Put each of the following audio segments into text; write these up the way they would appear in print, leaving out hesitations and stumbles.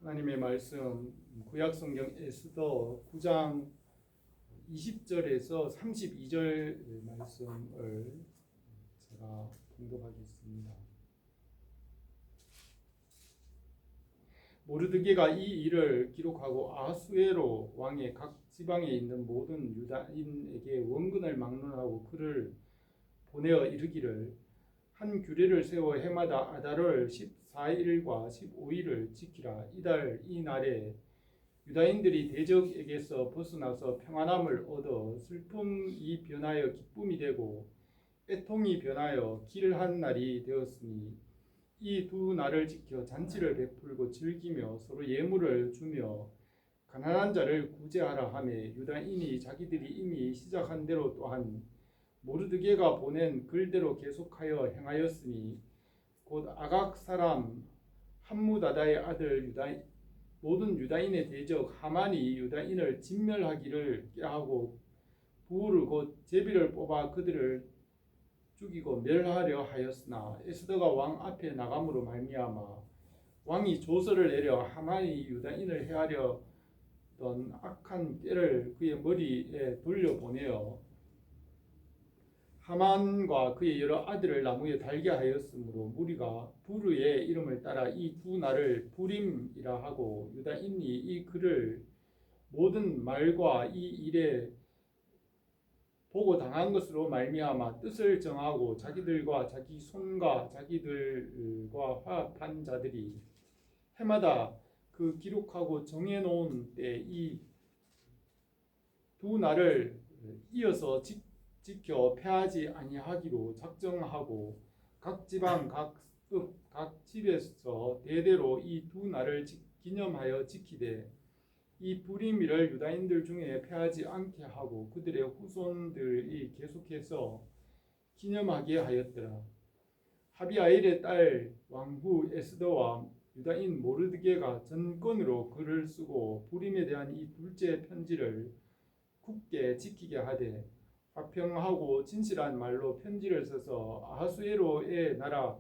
하나님의 말씀 구약성경 에스더 9장 20절에서 32절 말씀을 제가 공독하겠습니다. 모르드게가 이 일을 기록하고 아하수에로 왕의 각 지방에 있는 모든 유다인에게 원근을 막론하고 그를 보내어 이르기를, 한 규례를 세워 해마다 아달월 14일과 15일을 지키라. 이달 이 날에 유다인들이 대적에게서 벗어나서 평안함을 얻어 슬픔이 변하여 기쁨이 되고 애통이 변하여 길한 날이 되었으니, 이 두 날을 지켜 잔치를 베풀고 즐기며 서로 예물을 주며 가난한 자를 구제하라 하며, 유다인이 자기들이 이미 시작한 대로 또한 모르드게가 보낸 글대로 계속하여 행하였으니, 곧 아각 사람 함무다다의 아들 모든 유다인의 대적 하만이 유다인을 진멸하기를 꾀하고 부울을 곧 제비를 뽑아 그들을 죽이고 멸하려 하였으나, 에스더가 왕 앞에 나감으로 말미암아 왕이 조서를 내려 하만이 유다인을 해하려던 악한 꾀를 그의 머리에 돌려보내어 하만과 그의 여러 아들을 나무에 달게 하였으므로, 무리가 부르의 이름을 따라 이 두 날을 부림이라 하고, 유다인이 이 글을 모든 말과 이 일에 보고 당한 것으로 말미암아 뜻을 정하고 자기들과 자기 손과 자기들과 화합한 자들이 해마다 그 기록하고 정해놓은 때 이 두 날을 이어서 지켜 패하지 아니하기로 작정하고, 각 지방 각 집에서 대대로 이 두 날을 기념하여 지키되, 이 부림일을 유다인들 중에 패하지 않게 하고 그들의 후손들이 계속해서 기념하게 하였더라. 하비아일의 딸 왕후 에스더와 유다인 모르드게가 전권으로 글을 쓰고 부림에 대한 이 둘째 편지를 굳게 지키게 하되, 화평하고 진실한 말로 편지를 써서 아하수에로의 나라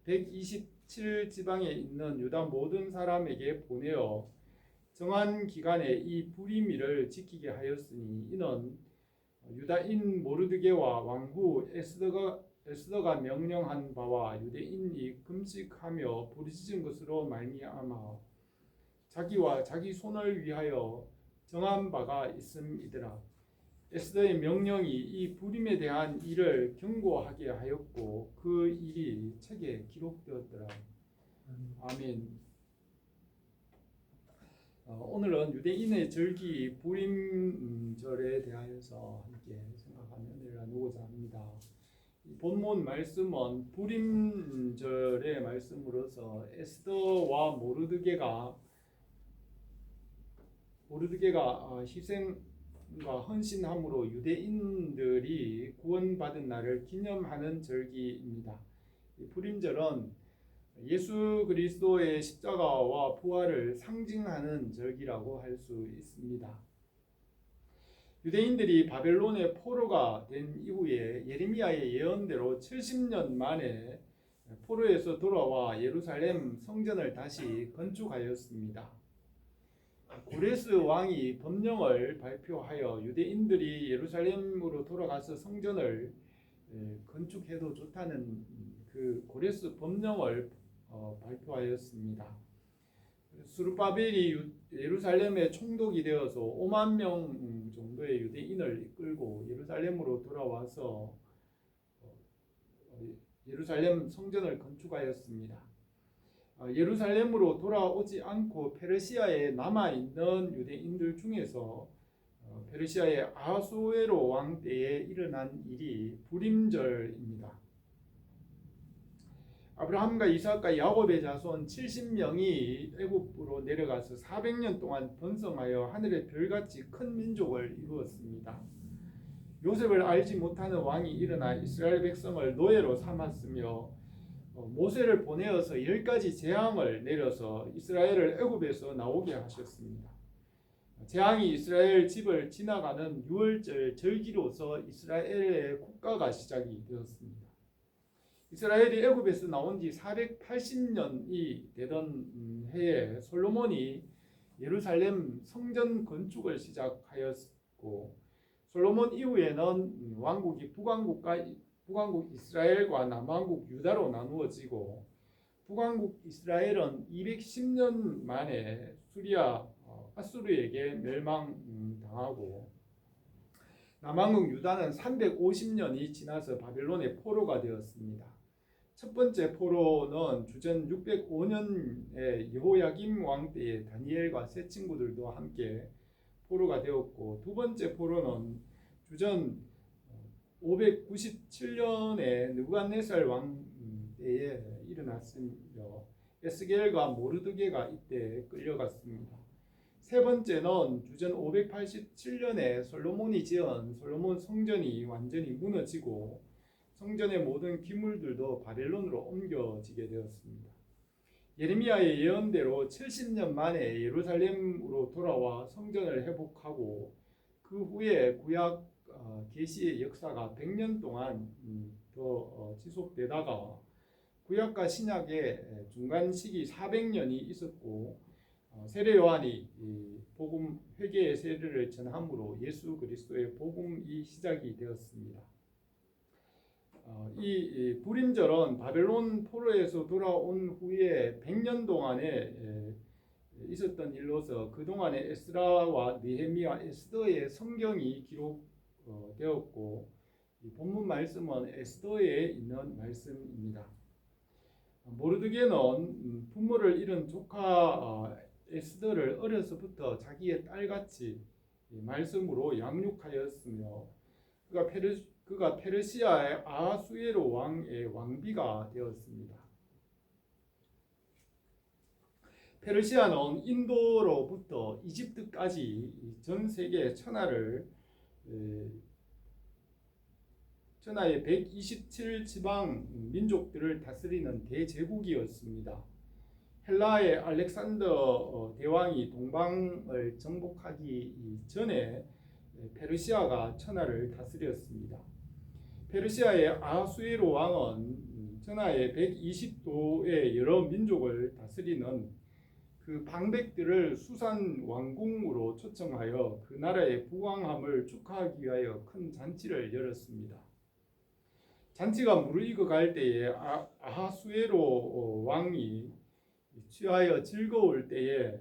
127지방에 있는 유다 모든 사람에게 보내어 정한 기간에 이 부림일을 지키게 하였으니, 이는 유다인 모르드게와 왕후 에스더가 명령한 바와 유대인이 금식하며 부르짖은 것으로 말미암아 자기와 자기 손을 위하여 정한 바가 있음이더라. 에스더의 명령이 이 부림에 대한 일을 경고하게 하였고 그 일이 책에 기록되었더라. 아멘. 오늘은 유대인의 절기 부림절에 대하여서 함께 생각하며 은혜를 나누고자 합니다. 본문 말씀은 부림절의 말씀으로서 에스더와 모르드게가 희생과 헌신함으로 유대인들이 구원받은 날을 기념하는 절기입니다. 이 부림절은 예수 그리스도의 십자가와 부활을 상징하는 절기라고 할 수 있습니다. 유대인들이 바벨론의 포로가 된 이후에 예레미야의 예언대로 70년 만에 포로에서 돌아와 예루살렘 성전을 다시 건축하였습니다. 고레스 왕이 법령을 발표하여 유대인들이 예루살렘으로 돌아가서 성전을 건축해도 좋다는 그 고레스 법령을 발표하였습니다. 수르바벨이 예루살렘에 총독이 되어서 5만 명 정도의 유대인을 이끌고 예루살렘으로 돌아와서 예루살렘 성전을 건축하였습니다. 예루살렘으로 돌아오지 않고 페르시아에 남아있는 유대인들 중에서 페르시아의 아하수에로 왕 때에 일어난 일이 부림절입니다. 아브라함과 이삭과 야곱의 자손 70명이 애굽으로 내려가서 400년 동안 번성하여 하늘의 별같이 큰 민족을 이루었습니다. 요셉을 알지 못하는 왕이 일어나 이스라엘 백성을 노예로 삼았으며 모세를 보내어서 10가지 재앙을 내려서 이스라엘을 애굽에서 나오게 하셨습니다. 재앙이 이스라엘 집을 지나가는 유월절 절기로서 이스라엘의 국가가 시작이 되었습니다. 이스라엘이 애굽에서 나온 지 480년이 되던 해에 솔로몬이 예루살렘 성전 건축을 시작하였고, 솔로몬 이후에는 왕국이 북왕국 이스라엘과 남왕국 유다로 나누어지고, 북왕국 이스라엘은 210년 만에 아수르에게 멸망당하고, 남왕국 유다는 350년이 지나서 바벨론의 포로가 되었습니다. 첫 번째 포로는 주전 605년에 여호야김 왕 때에 다니엘과 세 친구들도 함께 포로가 되었고, 두 번째 포로는 주전 597년에 느부갓네살 왕 때에 일어났으며 에스겔과 모르드게가 이때 끌려갔습니다. 세 번째는 주전 587년에 솔로몬이 지은 솔로몬 성전이 완전히 무너지고 성전의 모든 기물들도 바벨론으로 옮겨지게 되었습니다. 예레미야의 예언대로 70년 만에 예루살렘으로 돌아와 성전을 회복하고, 그 후에 구약 계시의 역사가 100년 동안 더 지속되다가 구약과 신약의 중간 시기 400년이 있었고, 세례 요한이 복음 회개의 세례를 전함으로 예수 그리스도의 복음이 시작이 되었습니다. 이 불임절은 바벨론 포로에서 돌아온 후에 100년 동안에 있었던 일로서 그동안에 에스라와 느헤미야, 에스더의 성경이 기록되었고, 이 본문 말씀은 에스더에 있는 말씀입니다. 모르드게는 부모를 잃은 조카 에스더를 어려서부터 자기의 딸같이 말씀으로 양육하였으며, 그가 페르시아의 아하수에로 왕의 왕비가 되었습니다. 페르시아는 인도로부터 이집트까지 전 세계 천하의 127지방 민족들을 다스리는 대제국이었습니다. 헬라의 알렉산더 대왕이 동방을 정복하기 전에 페르시아가 천하를 다스렸습니다. 페르시아의 아하수에로 왕은 천하의 120도의 여러 민족을 다스리는 그 방백들을 수산 왕궁으로 초청하여 그 나라의 부강함을 축하하기 위하여 큰 잔치를 열었습니다. 잔치가 무르익어 갈 때에 아하수에로 왕이 취하여 즐거울 때에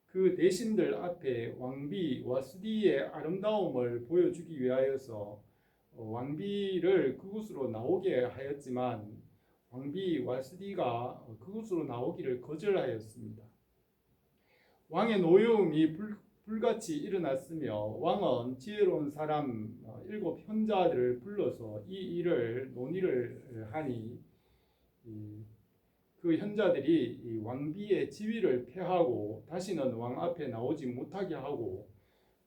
그 대신들 앞에 왕비 와스디의 아름다움을 보여주기 위하여서 왕비를 그곳으로 나오게 하였지만, 왕비 와스디가 그곳으로 나오기를 거절하였습니다. 왕의 노여움이 불같이 일어났으며, 왕은 지혜로운 사람 7 현자들을 불러서 이 일을 논의를 하니, 그 현자들이 이 왕비의 지위를 폐하고 다시는 왕 앞에 나오지 못하게 하고,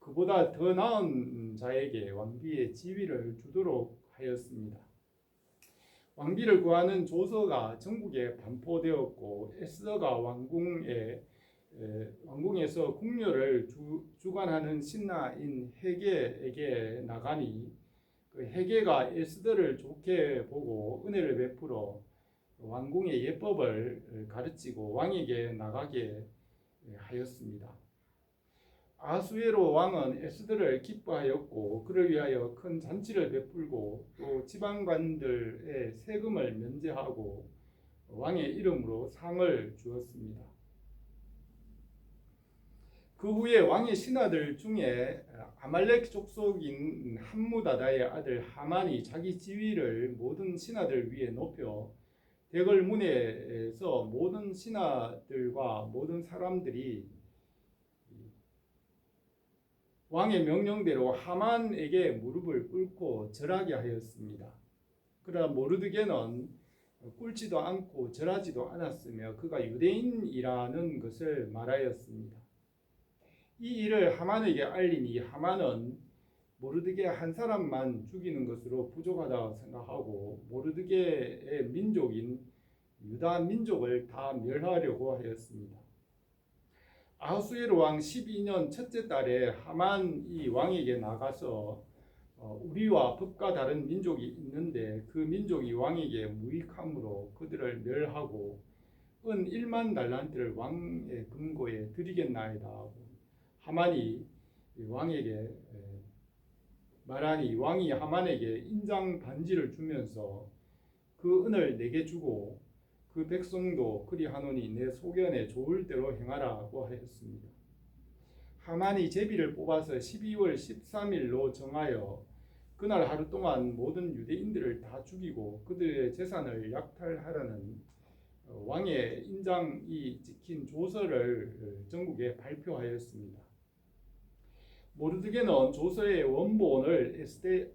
그보다 더 나은 자에게 왕비의 지위를 주도록 하였습니다. 왕비를 구하는 조서가 전국에 반포되었고, 에스더가 왕궁에서 궁녀를 주관하는 신하인 헤게에게 나가니, 그 헤게가 에스더를 좋게 보고 은혜를 베풀어 왕궁의 예법을 가르치고 왕에게 나가게 하였습니다. 아하수에로 왕은 에스더를 기뻐하였고, 그를 위하여 큰 잔치를 베풀고 또 지방관들의 세금을 면제하고 왕의 이름으로 상을 주었습니다. 그 후에 왕의 신하들 중에 아말렉 족속인 함무다다의 아들 하만이 자기 지위를 모든 신하들 위에 높여 대궐 문에서 모든 신하들과 모든 사람들이 왕의 명령대로 하만에게 무릎을 꿇고 절하게 하였습니다. 그러나 모르드게는 꿇지도 않고 절하지도 않았으며 그가 유대인이라는 것을 말하였습니다. 이 일을 하만에게 알리니 하만은 모르드게 한 사람만 죽이는 것으로 부족하다고 생각하고 모르드게의 민족인 유다 민족을 다 멸하려고 하였습니다. 아하수에로 왕 12년 첫째 달에 하만이 왕에게 나가서 우리와 법과 다른 민족이 있는데 그 민족이 왕에게 무익함으로 그들을 멸하고 은 1만 달란트를 왕의 금고에 드리겠나이다. 하만이 왕에게 말하니 왕이 하만에게 인장 반지를 주면서 그 은을 내게 주고 그 백성도 그리하노니 내 소견에 좋을 대로 행하라고 하였습니다. 하만이 제비를 뽑아서 12월 13일로 정하여 그날 하루 동안 모든 유대인들을 다 죽이고 그들의 재산을 약탈하라는 왕의 인장이 찍힌 조서를 전국에 발표하였습니다. 모르드게는 조서의 원본을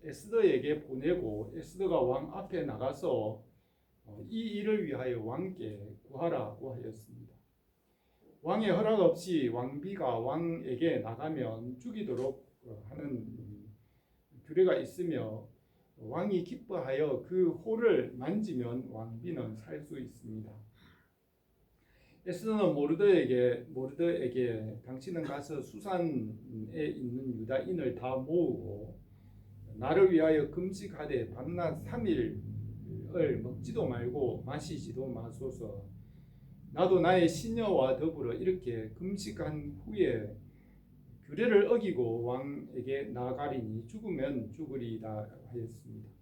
에스더에게 보내고 에스더가 왕 앞에 나가서 이 일을 위하여 왕께 구하라고 하였습니다. 왕의 허락 없이 왕비가 왕에게 나가면 죽이도록 하는 규례가 있으며 왕이 기뻐하여 그 호를 만지면 왕비는 살 수 있습니다. 에스더는 모르드에게 당신은 가서 수산에 있는 유다인을 다 모으고 나를 위하여 금식하되 밤낮 3일을 먹지도 말고 마시지도 마소서. 나도 나의 시녀와 더불어 이렇게 금식한 후에 규례를 어기고 왕에게 나아가리니 죽으면 죽으리이다 하였습니다.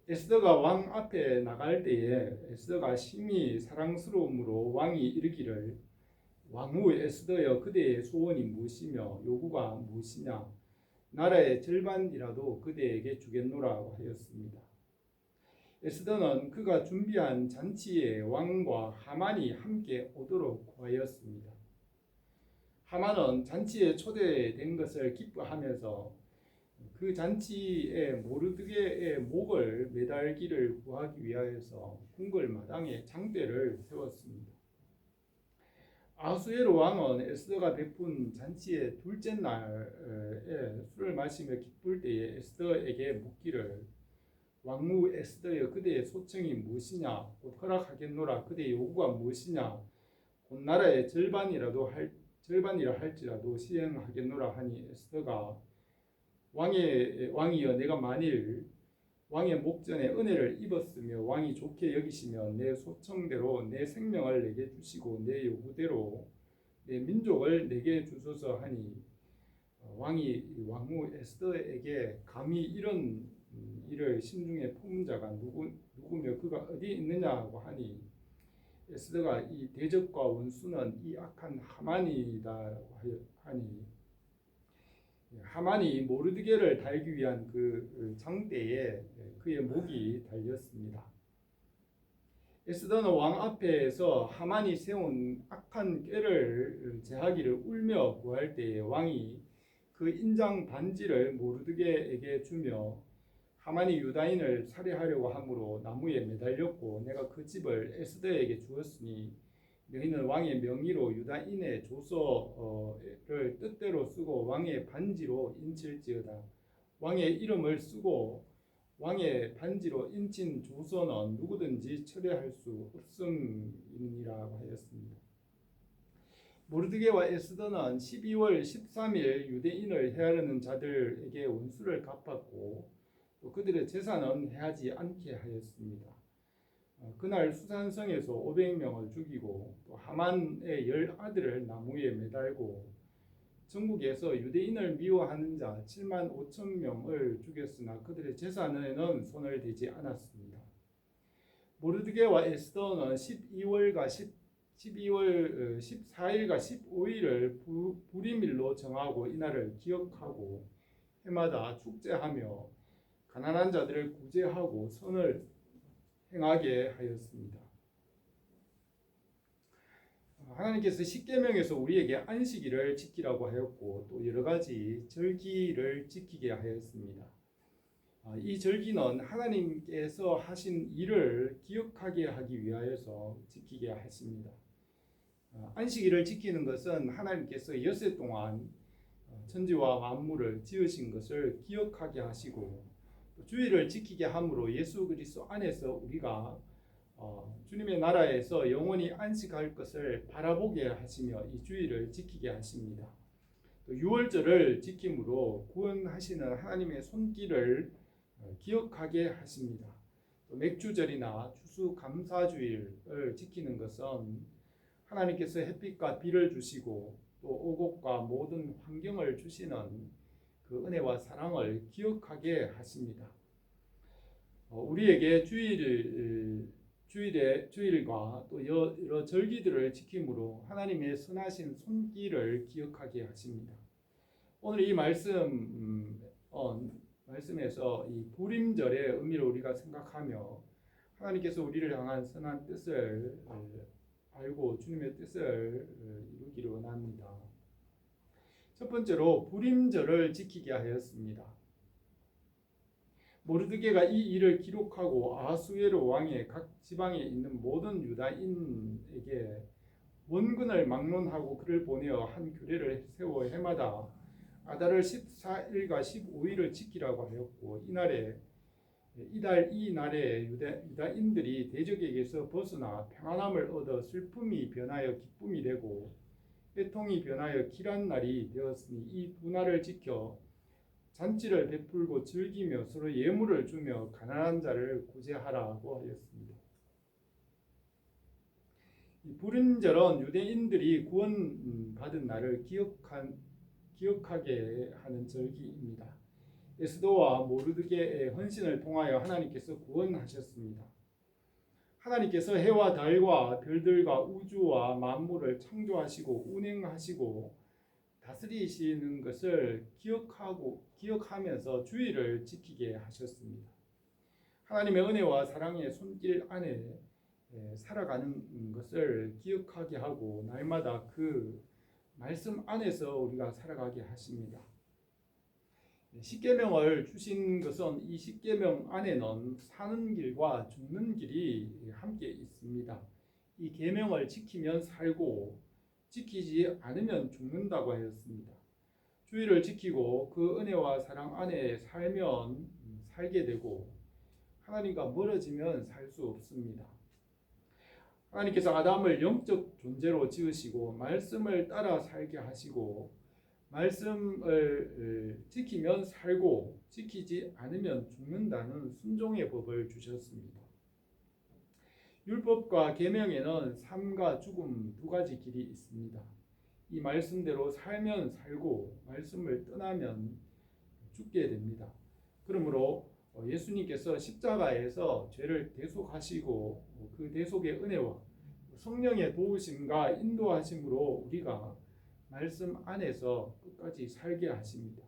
에스더가 왕 앞에 나갈 때에 에스더가 심히 사랑스러움으로 왕이 이르기를 왕후 에스더여 그대의 소원이 무엇이며 요구가 무엇이냐 나라의 절반이라도 그대에게 주겠노라 하였습니다. 에스더는 그가 준비한 잔치에 왕과 하만이 함께 오도록 구하였습니다. 하만은 잔치에 초대된 것을 기뻐하면서 그 잔치에 모르드게의 목을 매달기를 구하기 위하여서 궁궐 마당에 장대를 세웠습니다. 아하수에로 왕은 에스더가 베푼 잔치의 둘째 날에 술을 마시며 기쁠 때에 에스더에게 묻기를 왕후 에스더여 그대의 소청이 무엇이냐 곧 허락하겠노라 그대의 요구가 무엇이냐 곧 나라의 절반이라 할지라도 시행하겠노라 하니 에스더가 왕이여 내가 만일 왕의 목전에 은혜를 입었으며 왕이 좋게 여기시면 내 소청대로 내 생명을 내게 주시고 내 요구대로 내 민족을 내게 주소서 하니 왕이 왕후 에스더에게 감히 이런 일을 심중에 품은 자가 누구며 그가 어디 있느냐고 하니 에스더가 이 대적과 원수는 이 악한 하만이다 하니 하만이 모르드게를 달기 위한 그 장대에 그의 목이 달렸습니다. 에스더는 왕 앞에서 하만이 세운 악한 꾀를 제하기를 울며 구할 때에 왕이 그 인장 반지를 모르드게에게 주며 하만이 유다인을 살해하려고 함으로 나무에 매달렸고 내가 그 집을 에스더에게 주었으니 너희는 왕의 명의로 유다인의 조서를 뜻대로 쓰고 왕의 반지로 인칠지어다. 왕의 이름을 쓰고 왕의 반지로 인친 조서는 누구든지 철회할 수 없음이니라 하였습니다. 모르드게와 에스더는 12월 13일 유대인을 해하려는 자들에게 원수를 갚았고 또 그들의 재산은 해하지 않게 하였습니다. 그날 수산성에서 500명을 죽이고 또 하만의 10아들을 나무에 매달고 전국에서 유대인을 미워하는 자 7만 5천 명을 죽였으나 그들의 재산에는 손을 대지 않았습니다. 모르드게와 에스더는 12월 14일과 15일을 불임일로 정하고 이날을 기억하고 해마다 축제하며 가난한 자들을 구제하고 선을 행하게 하였습니다. 하나님께서 십계명에서 우리에게 안식일을 지키라고 하였고 또 여러 가지 절기를 지키게 하였습니다. 이 절기는 하나님께서 하신 일을 기억하게 하기 위하여서 지키게 하십니다. 안식일을 지키는 것은 하나님께서 엿새 동안 천지와 만물을 지으신 것을 기억하게 하시고 주일을 지키게 함으로 예수 그리스도 안에서 우리가 주님의 나라에서 영원히 안식할 것을 바라보게 하시며 이 주일을 지키게 하십니다. 또 유월절을 지킴으로 구원하시는 하나님의 손길을 기억하게 하십니다. 또 맥주절이나 추수감사주일을 지키는 것은 하나님께서 햇빛과 비를 주시고 또 오곡과 모든 환경을 주시는 그 은혜와 사랑을 기억하게 하십니다. 우리에게 주일과 또 여러 절기들을 지킴으로 하나님의 선하신 손길을 기억하게 하십니다. 오늘 이 말씀에서 이 부림절의 의미를 우리가 생각하며 하나님께서 우리를 향한 선한 뜻을 알고 주님의 뜻을 이루기를 원합니다. 첫 번째로 부림절을 지키게 하였습니다. 모르드게가 이 일을 기록하고 아하수에로 왕의 각 지방에 있는 모든 유다인에게 원군을 막론하고 그를 보내어 한 규례를 세워 해마다 아달월 14일과 15일을 지키라고 하였고 이 날에 유다인들이 대적에게서 벗어나 평안함을 얻어 슬픔이 변하여 기쁨이 되고 애통이 변하여 길한 날이 되었으니 이 두 날을 지켜 잔치를 베풀고 즐기며 서로 예물을 주며 가난한 자를 구제하라고 하였습니다. 이 부림절은 유대인들이 구원받은 날을 기억하게 하는 절기입니다. 에스더와 모르드게의 헌신을 통하여 하나님께서 구원하셨습니다. 하나님께서 해와 달과 별들과 우주와 만물을 창조하시고 운행하시고 다스리시는 것을 기억하면서 주의를 지키게 하셨습니다. 하나님의 은혜와 사랑의 손길 안에 살아가는 것을 기억하게 하고 날마다 그 말씀 안에서 우리가 살아가게 하십니다. 십계명을 주신 것은 이 십계명 안에는 사는 길과 죽는 길이 함께 있습니다. 이 계명을 지키면 살고 지키지 않으면 죽는다고 하였습니다. 주의를 지키고 그 은혜와 사랑 안에 살면 살게 되고 하나님과 멀어지면 살 수 없습니다. 하나님께서 아담을 영적 존재로 지으시고 말씀을 따라 살게 하시고 말씀을 지키면 살고 지키지 않으면 죽는다는 순종의 법을 주셨습니다. 율법과 계명에는 삶과 죽음 두 가지 길이 있습니다. 이 말씀대로 살면 살고 말씀을 떠나면 죽게 됩니다. 그러므로 예수님께서 십자가에서 죄를 대속하시고 그 대속의 은혜와 성령의 도우심과 인도하심으로 우리가 말씀 안에서 끝까지 살게 하십니다.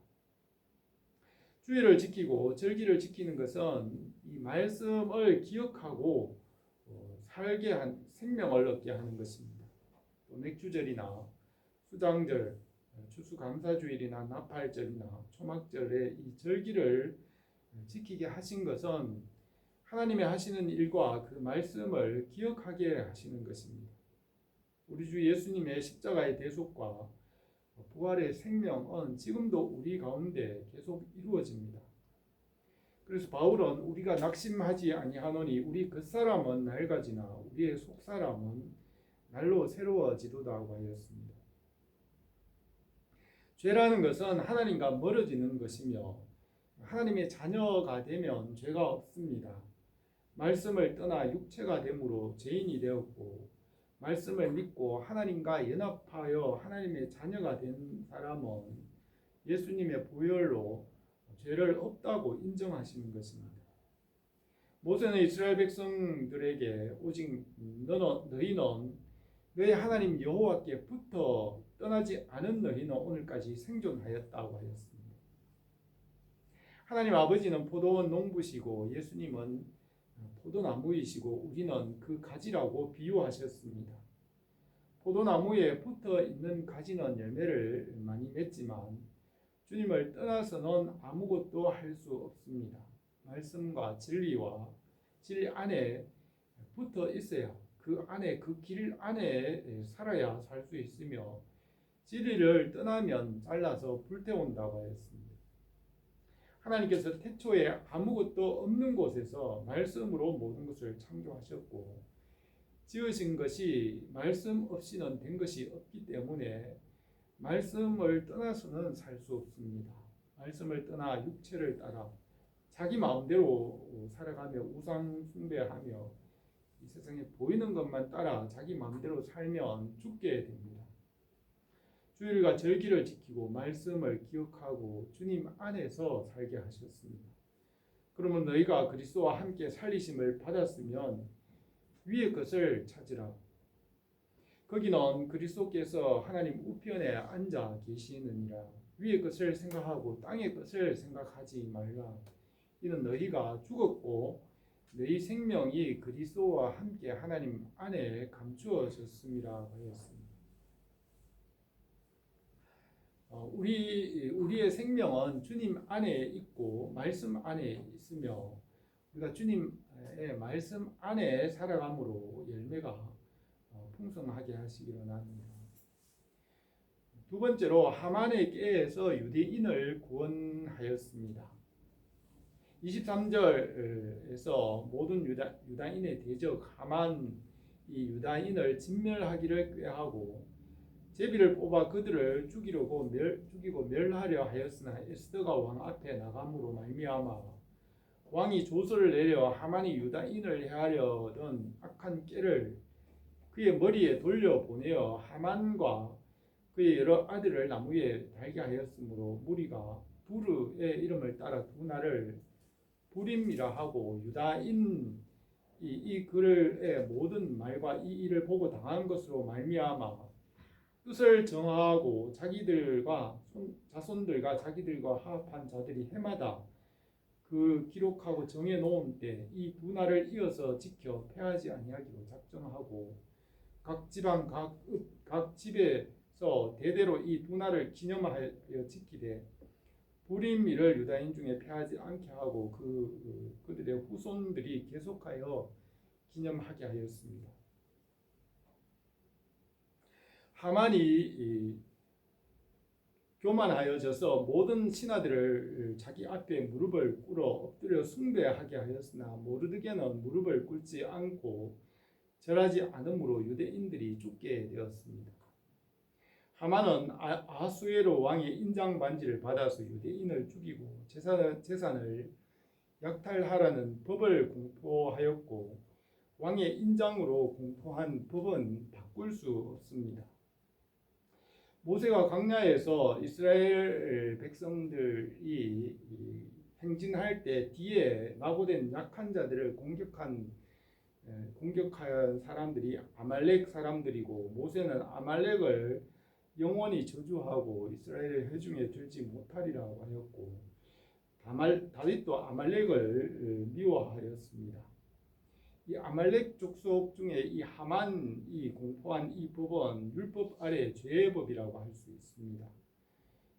주의를 지키고 절기를 지키는 것은 이 말씀을 기억하고 살게 한 생명을 얻게 하는 것입니다. 또 맥주절이나 수장절, 추수감사주일이나 나팔절이나 초막절의 이 절기를 지키게 하신 것은 하나님의 하시는 일과 그 말씀을 기억하게 하시는 것입니다. 우리 주 예수님의 십자가의 대속과 부활의 생명은 지금도 우리 가운데 계속 이루어집니다. 그래서 바울은 우리가 낙심하지 아니하노니 우리 겉사람은 낡아지나 우리의 속사람은 날로 새로워지도다고 하였습니다. 죄라는 것은 하나님과 멀어지는 것이며 하나님의 자녀가 되면 죄가 없습니다. 말씀을 떠나 육체가 됨으로 죄인이 되었고 말씀을 믿고 하나님과 연합하여 하나님의 자녀가 된 사람은 예수님의 보혈로 죄를 없다고 인정하시는 것입니다. 모세는 이스라엘 백성들에게 오직 너희는 너희 하나님 여호와께 붙어 떠나지 않은 너희는 오늘까지 생존하였다고 하였습니다. 하나님 아버지는 포도원 농부시고 예수님은 포도나무이시고 우리는 그 가지라고 비유하셨습니다. 포도나무에 붙어 있는 가지는 열매를 많이 맺지만 주님을 떠나서는 아무것도 할 수 없습니다. 말씀과 진리와 진리 안에 붙어 있어야 그 안에 그 길 안에 살아야 살 수 있으며 진리를 떠나면 잘라서 불태운다고 했습니다. 하나님께서 태초에 아무것도 없는 곳에서 말씀으로 모든 것을 창조하셨고 지으신 것이 말씀 없이는 된 것이 없기 때문에 말씀을 떠나서는 살 수 없습니다. 말씀을 떠나 육체를 따라 자기 마음대로 살아가며 우상 숭배하며 이 세상에 보이는 것만 따라 자기 마음대로 살면 죽게 됩니다. 주일과 절기를 지키고 말씀을 기억하고 주님 안에서 살게 하셨습니다. 그러면 너희가 그리스도와 함께 살리심을 받았으면 위의 것을 찾으라. 거기는 그리스도께서 하나님 우편에 앉아 계시느니라. 위의 것을 생각하고 땅의 것을 생각하지 말라. 이는 너희가 죽었고 너희 생명이 그리스도와 함께 하나님 안에 감추어졌음이라 하였습니다. 우리의 생명은 주님 안에 있고 말씀 안에 있으며 우리가 주님의 말씀 안에 살아감으로 열매가 풍성하게 하시기를 원합니다. 두 번째로 하만의 꾀에서 유대인을 구원하였습니다. 23절에서 모든 유다인의 대적 하만 이 유다인을 진멸하기를 꾀하고 제비를 뽑아 그들을 죽이고 멸하려 하였으나 에스더가 왕 앞에 나감으로 말미암아 왕이 조서를 내려 하만이 유다인을 해하려던 악한 꾀를 그의 머리에 돌려 보내어 하만과 그의 여러 아들을 나무에 달게 하였으므로 무리가 부르의 이름을 따라 두 날을 부림이라 하고 유다인 이 글의 모든 말과 이 일을 보고 당한 것으로 말미암아 뜻을 정하고 자기들과 자손들과 자기들과 합한 자들이 해마다 그 기록하고 정해 놓은 때 이 두 날을 이어서 지켜 패하지 아니하기로 작정하고 각 지방 각 집에서 대대로 이 두 날을 기념하여 지키되 부림일을 유다인 중에 패하지 않게 하고 그들의 후손들이 계속하여 기념하게 하였습니다. 하만이 교만하여져서 모든 신하들을 자기 앞에 무릎을 꿇어 엎드려 숭배하게 하였으나 모르드게는 무릎을 꿇지 않고 절하지 않으므로 유대인들이 죽게 되었습니다. 하만은 아하수에로 왕의 인장 반지를 받아서 유대인을 죽이고 재산을 약탈하라는 법을 공포하였고 왕의 인장으로 공포한 법은 바꿀 수 없습니다. 모세가 광야에서 이스라엘 백성들이 행진할 때 뒤에 낙오된 약한 자들을 공격한 사람들이 아말렉 사람들이고 모세는 아말렉을 영원히 저주하고 이스라엘의 회중에 들지 못하리라 하였고 다윗도 아말렉을 미워하였습니다. 이 아말렉 족속 중에 이 하만이 공포한 이 법은 율법 아래 죄의 법이라고 할 수 있습니다.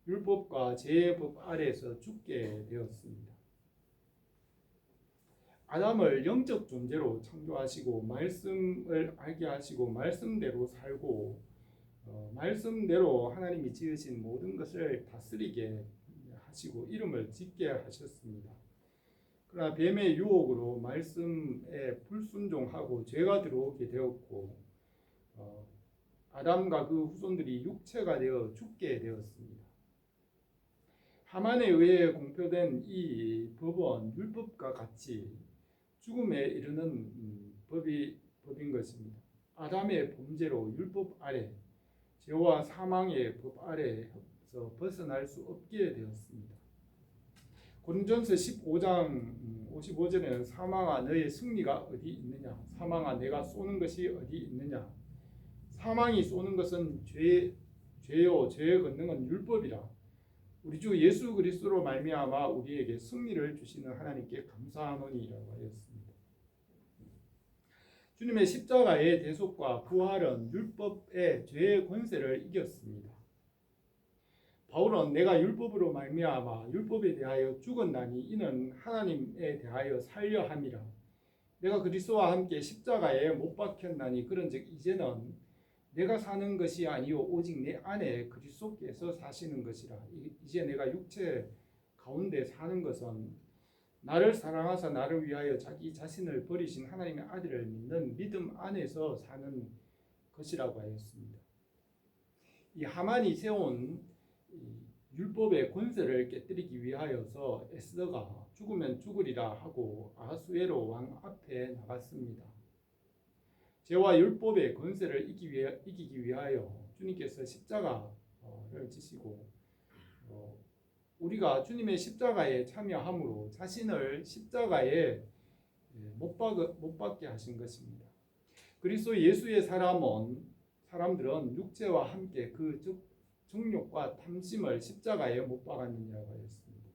율법과 죄의 법 아래에서 죽게 되었습니다. 아담을 영적 존재로 창조하시고 말씀을 알게 하시고 말씀대로 살고 말씀대로 하나님이 지으신 모든 것을 다스리게 하시고 이름을 짓게 하셨습니다. 그러나 뱀의 유혹으로 말씀에 불순종하고 죄가 들어오게 되었고 아담과 그 후손들이 육체가 되어 죽게 되었습니다. 하만에 의해 공표된 이 법은 율법과 같이 죽음에 이르는 법인 것입니다. 아담의 범죄로 율법 아래 죄와 사망의 법 아래에서 벗어날 수 없게 되었습니다. 고린전서 15장 55절에는 사망아 너의 승리가 어디 있느냐 사망아 내가 쏘는 것이 어디 있느냐 사망이 쏘는 것은 죄요 죄의 권능은 율법이라 우리 주 예수 그리스도로 말미암아 우리에게 승리를 주시는 하나님께 감사하노니라고 하였습니다. 주님의 십자가의 대속과 부활은 율법의 죄의 권세를 이겼습니다. 바울은 내가 율법으로 말미암아 율법에 대하여 죽었나니 이는 하나님에 대하여 살려 함이라. 내가 그리스도와 함께 십자가에 못 박혔나니 그런즉 이제는 내가 사는 것이 아니요 오직 내 안에 그리스도께서 사시는 것이라. 이제 내가 육체 가운데 사는 것은 나를 사랑하사 나를 위하여 자기 자신을 버리신 하나님의 아들을 믿는 믿음 안에서 사는 것이라고 하였습니다. 이 하만이 세운 이 율법의 권세를 깨뜨리기 위하여서 에스더가 죽으면 죽으리라 하고 아하수에로 왕 앞에 나갔습니다. 죄와 율법의 권세를 이기기 위하여 주님께서 십자가를 지시고 우리가 주님의 십자가에 참여함으로 자신을 십자가에 못 박게 하신 것입니다. 그리스도 예수의 사람들은 육체와 함께 그 정욕과 탐심을 십자가에 못 박았느니라고 하였습니다.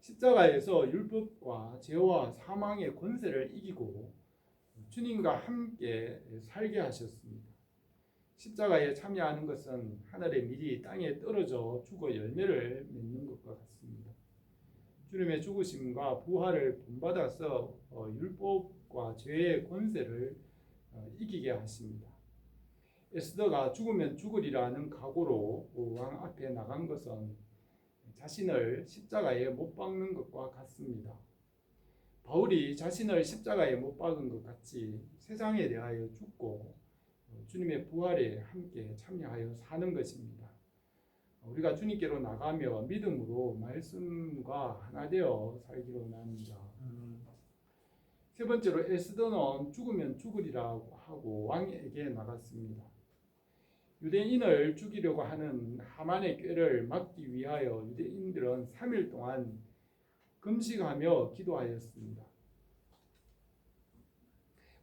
십자가에서 율법과 죄와 사망의 권세를 이기고 주님과 함께 살게 하셨습니다. 십자가에 참여하는 것은 하늘의 밀이 땅에 떨어져 죽어 열매를 맺는 것과 같습니다. 주님의 죽으심과 부활을 본받아서 율법과 죄의 권세를 이기게 하십니다. 에스더가 죽으면 죽으리라는 각오로 왕 앞에 나간 것은 자신을 십자가에 못 박는 것과 같습니다. 바울이 자신을 십자가에 못 박은 것 같이 세상에 대하여 죽고 주님의 부활에 함께 참여하여 사는 것입니다. 우리가 주님께로 나가며 믿음으로 말씀과 하나 되어 살기로 원합니다. 세 번째로 에스더는 죽으면 죽으리라고 하고 왕에게 나갔습니다. 유대인을 죽이려고 하는 하만의 꾀를 막기 위하여 유대인들은 3일 동안 금식하며 기도하였습니다.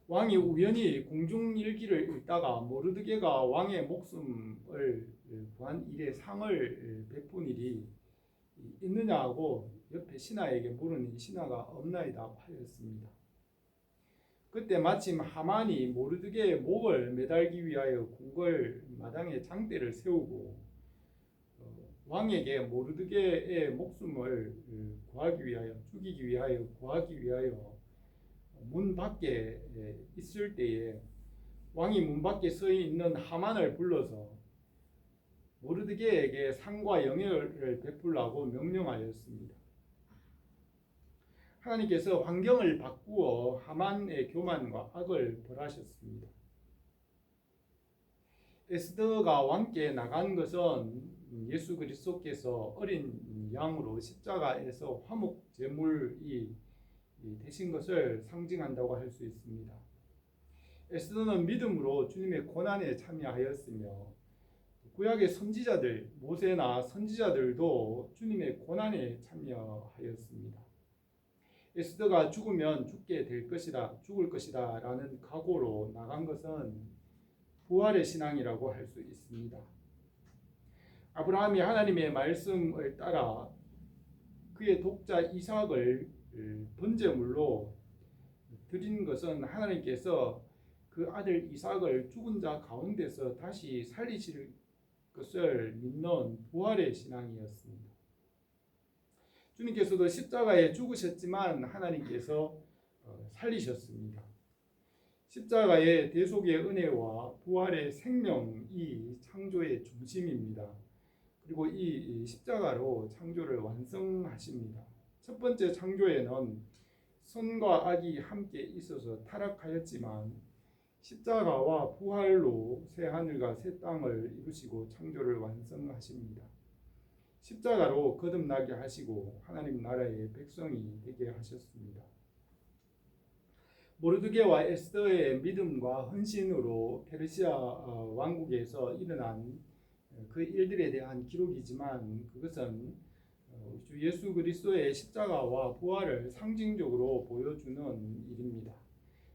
왕이 우연히 공중일기를 읽다가 모르드게가 왕의 목숨을 구한 일에 상을 베푼 일이 있느냐 하고 옆에 신하에게 물으니 신하가 없나이다 하였습니다. 그때 마침 하만이 모르드게의 목을 매달기 위하여 궁궐 마당에 장대를 세우고 왕에게 모르드게의 목숨을 죽이기 위하여 구하기 위하여 문 밖에 있을 때에 왕이 문 밖에 서 있는 하만을 불러서 모르드게에게 상과 영예를 베풀라고 명령하였습니다. 하나님께서 환경을 바꾸어 하만의 교만과 악을 벌하셨습니다. 에스더가 왕께 나간 것은 예수 그리스도께서 어린 양으로 십자가에서 화목 제물이 되신 것을 상징한다고 할 수 있습니다. 에스더는 믿음으로 주님의 고난에 참여하였으며 구약의 선지자들 모세나 선지자들도 주님의 고난에 참여하였습니다. 에스더가 죽으면 죽을 것이다 라는 각오로 나간 것은 부활의 신앙이라고 할 수 있습니다. 아브라함이 하나님의 말씀을 따라 그의 독자 이삭을 번제물로 드린 것은 하나님께서 그 아들 이삭을 죽은 자 가운데서 다시 살리실 것을 믿는 부활의 신앙이었습니다. 주님께서도 십자가에 죽으셨지만 하나님께서 살리셨습니다. 십자가의 대속의 은혜와 부활의 생명이 창조의 중심입니다. 그리고 이 십자가로 창조를 완성하십니다. 첫 번째 창조에는 선과 악이 함께 있어서 타락하였지만 십자가와 부활로 새 하늘과 새 땅을 이루시고 창조를 완성하십니다. 십자가로 거듭나게 하시고 하나님 나라의 백성이 되게 하셨습니다. 모르드게와 에스더의 믿음과 헌신으로 페르시아 왕국에서 일어난 그 일들에 대한 기록이지만 그것은 주 예수 그리스도의 십자가와 부활을 상징적으로 보여주는 일입니다.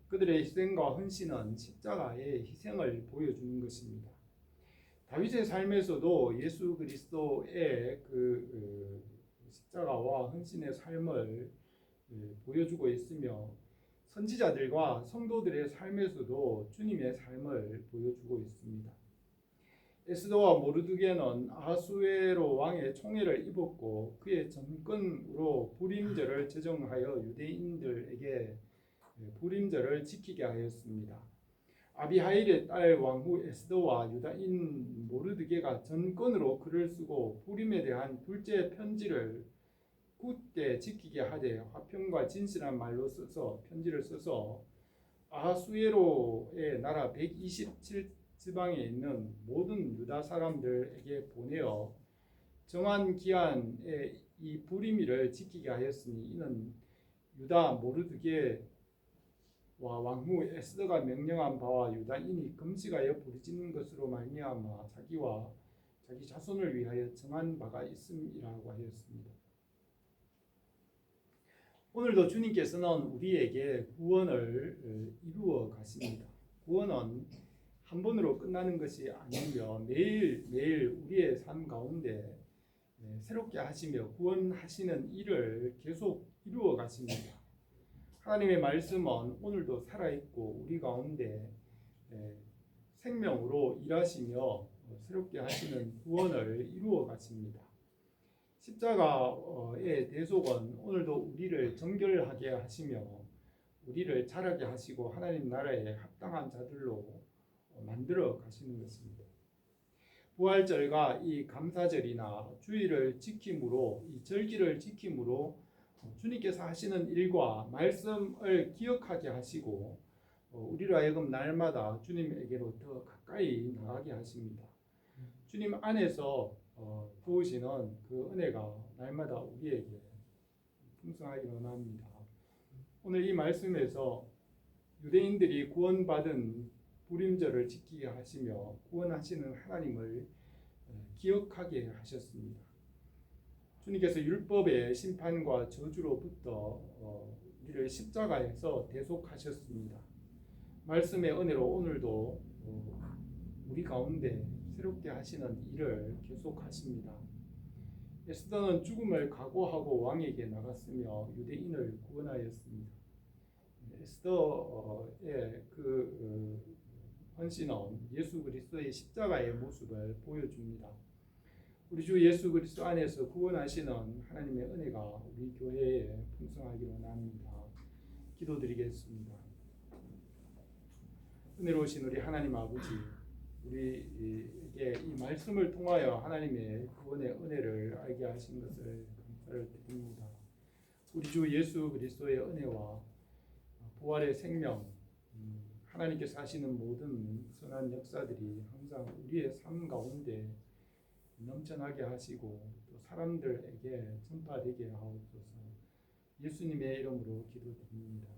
그들의 희생과 헌신은 십자가의 희생을 보여주는 것입니다. 다윗의 삶에서도 예수 그리스도의 그 십자가와 헌신의 삶을 보여주고 있으며 선지자들과 성도들의 삶에서도 주님의 삶을 보여주고 있습니다. 에스더와 모르드게는 아하수에로 왕의 총애를 입었고 그의 정권으로 불임절을 제정하여 유대인들에게 불임절을 지키게 하였습니다. 아비하일의 딸 왕후 에스더와 유다인 모르드게가 전권으로 글을 쓰고 불임에 대한 둘째 편지를 굳게 지키게 하되 화평과 진실한 말로 써서 편지를 써서 아하수에로의 나라 127 지방에 있는 모든 유다 사람들에게 보내어 정한 기한에 이 불임일을 지키게 하였으니 이는 유다 모르드게와 왕후 에스더가 명령한 바와 유다인이 금식하여 부르짖는 것으로 말미암아 자기와 자기 자손을 위하여 정한 바가 있음이라고 하였습니다. 오늘도 주님께서는 우리에게 구원을 이루어 가십니다. 구원은 한 번으로 끝나는 것이 아니며 매일매일 우리의 삶 가운데 새롭게 하시며 구원하시는 일을 계속 이루어 가십니다. 하나님의 말씀은 오늘도 살아있고 우리 가운데 생명으로 일하시며 새롭게 하시는 구원을 이루어 가십니다. 십자가의 대속은 오늘도 우리를 정결하게 하시며 우리를 자라게 하시고 하나님 나라에 합당한 자들로 만들어 가시는 것입니다. 부활절과 이 감사절이나 주일을 지킴으로 이 절기를 지킴으로 주님께서 하시는 일과 말씀을 기억하게 하시고 우리로 하여금 날마다 주님에게로 더 가까이 나가게 하십니다. 주님 안에서 부으시는 그 은혜가 날마다 우리에게 풍성하기 원합니다. 오늘 이 말씀에서 유대인들이 구원받은 불임절을 지키게 하시며 구원하시는 하나님을 기억하게 하셨습니다. 주님께서 율법의 심판과 저주로부터 우리를 십자가에서 대속하셨습니다. 말씀의 은혜로 오늘도 우리 가운데 새롭게 하시는 일을 계속하십니다. 에스더는 죽음을 각오하고 왕에게 나갔으며 유대인을 구원하였습니다. 에스더의 헌신은 예수 그리스도의 십자가의 모습을 보여줍니다. 우리 주 예수 그리스도 안에서 구원하시는 하나님의 은혜가 우리 교회에 풍성하기를 원합니다. 기도드리겠습니다. 은혜로우신 우리 하나님 아버지, 우리에게 이 말씀을 통하여 하나님의 구원의 은혜를 알게 하신 것을 감사를 드립니다. 우리 주 예수 그리스도의 은혜와 부활의 생명, 하나님께서 하시는 모든 선한 역사들이 항상 우리의 삶 가운데 넘쳐나게 하시고 또 사람들에게 전파되게 하옵소서. 예수님의 이름으로 기도드립니다.